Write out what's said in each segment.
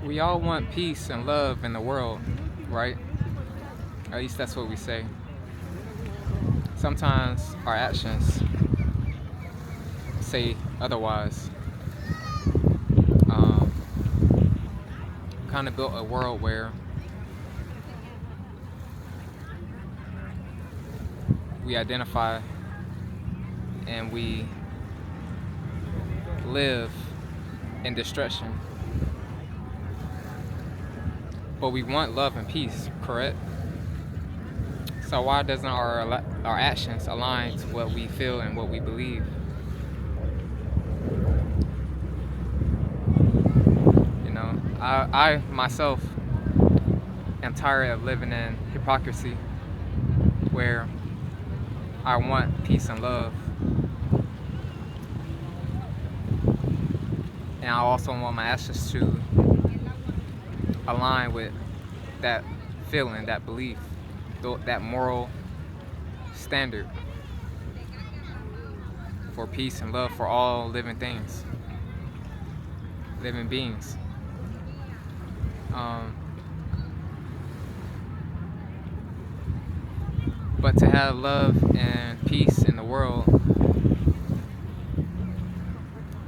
We all want peace and love in the world, right? At least that's what we say. Sometimes our actions say otherwise. Um, kind of built a world where we identify and we live in destruction. But we want love and peace, correct? So why doesn't our actions align to what we feel and what we believe? You know, I myself am tired of living in hypocrisy where I want peace and love, and I also want my actions to align with that feeling, that belief, that moral standard for peace and love for all living things, living beings. Um, but to have love and peace in the world,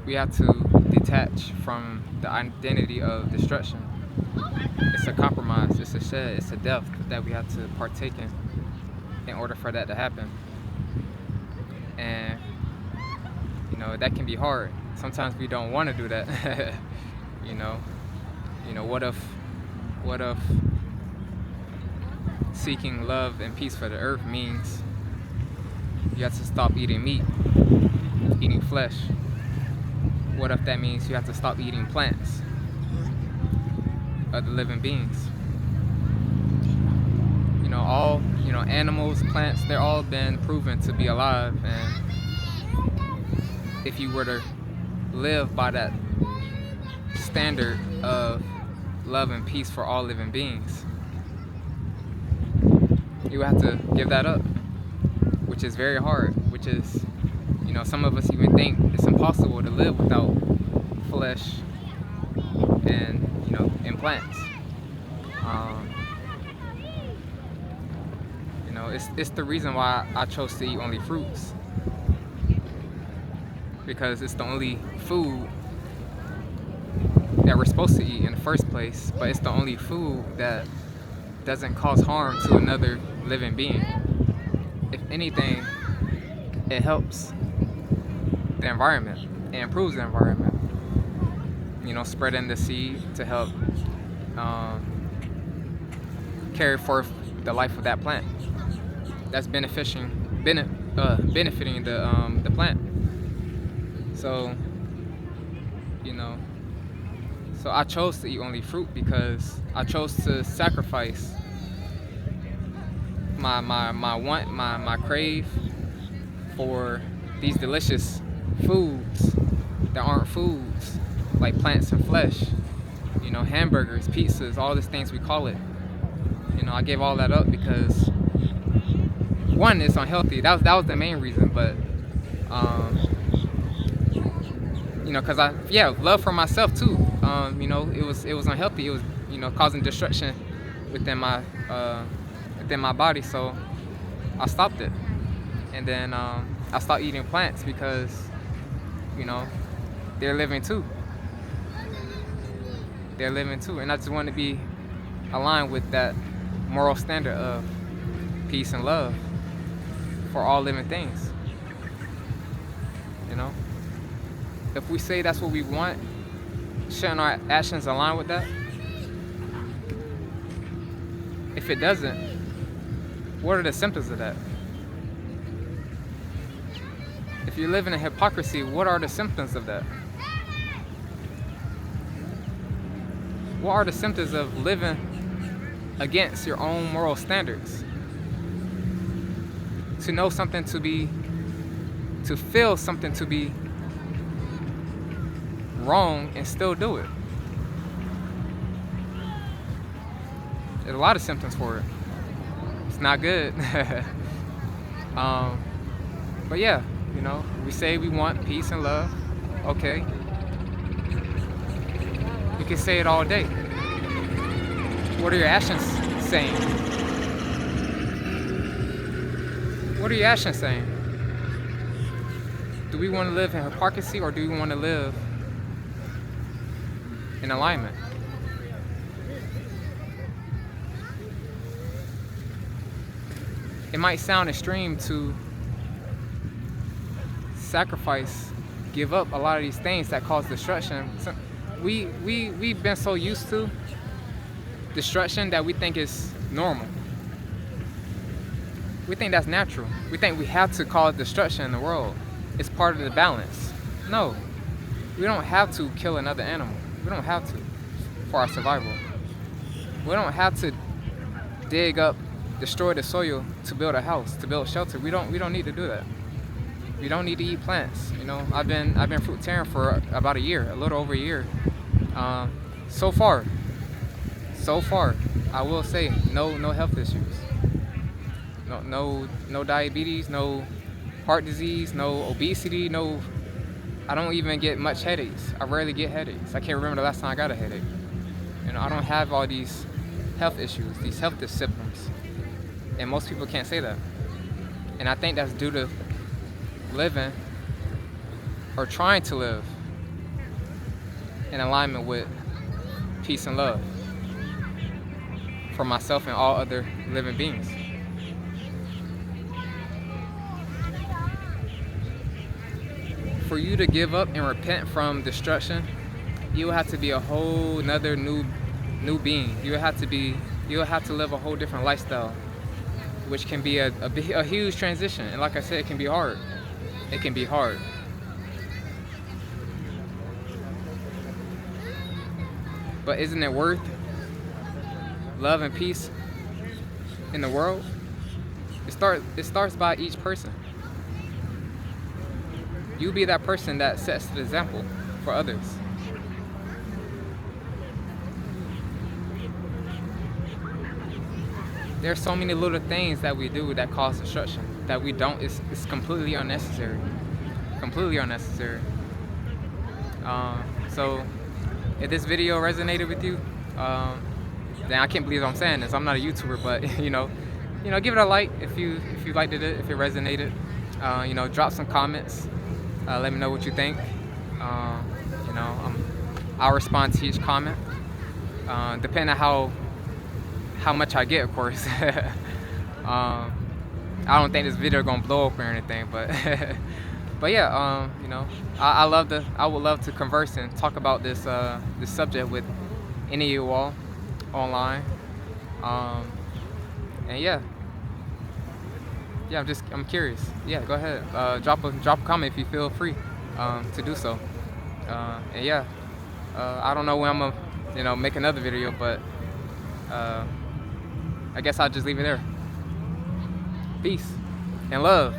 we have to detach from the identity of destruction. It's a compromise, it's a shed, it's a death that we have to partake in order for that to happen. And that can be hard. Sometimes we don't want to do that. you know, what if seeking love and peace for the earth means you have to stop eating meat, eating flesh? What if that means you have to stop eating plants, other living beings? All animals, plants, they're all been proven to be alive, and if you were to live by that standard of love and peace for all living beings, you have to give that up, which is very hard, which is, some of us even think it's impossible to live without flesh and plants. It's the reason why I chose to eat only fruits, because it's the only food that we're supposed to eat in the first place, but it's the only food that doesn't cause harm to another living being. If anything, it helps the environment. It improves the environment. Spreading the seed to help carry forth the life of that plant. That's benefiting the plant. So, so I chose to eat only fruit because I chose to sacrifice my crave for these delicious foods that aren't foods, like plants and flesh, hamburgers, pizzas, all these things we call it. I gave all that up because one, it's unhealthy. That was the main reason, but because love for myself too. It was unhealthy. It was causing destruction within my body. So I stopped it, and then I stopped eating plants because they're living too. They're living too, and I just want to be aligned with that moral standard of peace and love for all living things. If we say that's what we want, shouldn't our actions align with that? If it doesn't, what are the symptoms of that? If you're living in hypocrisy, what are the symptoms of that? What are the symptoms of living against your own moral standards? To know something to feel something to be wrong and still do it. There's a lot of symptoms for it. It's not good. But yeah, we say we want peace and love. Okay. We can say it all day. What are your actions saying? What are your actions saying? Do we want to live in hypocrisy, or do we want to live in alignment? It might sound extreme to sacrifice, give up a lot of these things that cause destruction. We've been so used to destruction that we think is normal. We think that's natural. We think we have to cause destruction in the world. It's part of the balance. No, we don't have to kill another animal. We don't have to for our survival. We don't have to dig up, destroy the soil to build a house, to build shelter. We don't need to do that. We don't need to eat plants. You know, I've been fruitarian for about a year, a little over a year. So far, I will say no health issues. No diabetes, no heart disease, no obesity, no. I don't even get much headaches. I rarely get headaches. I can't remember the last time I got a headache. You know, I don't have all these health issues, these health symptoms, and most people can't say that. And I think that's due to living or trying to live in alignment with peace and love for myself and all other living beings. For you to give up and repent from destruction, you will have to be a whole nother new being. You will have to live a whole different lifestyle, which can be a huge transition. And like I said, it can be hard. It can be hard. But isn't it worth love and peace in the world? It starts by each person. You be that person that sets the example for others. There's so many little things that we do that cause destruction that we don't. It's completely unnecessary. Completely unnecessary. So if this video resonated with you, then I can't believe I'm saying this. I'm not a YouTuber, but you know, give it a like if you liked it, if it resonated. Drop some comments. Let me know what you think. I'll respond to each comment, depending on how much I get, of course. I don't think this video gonna blow up or anything, but but yeah, I would love to converse and talk about this subject with any of you all online. And yeah, I'm curious. Yeah, go ahead. Drop a comment if you feel free to do so. And yeah, I don't know when I'm gonna make another video, but I guess I'll just leave it there. Peace and love.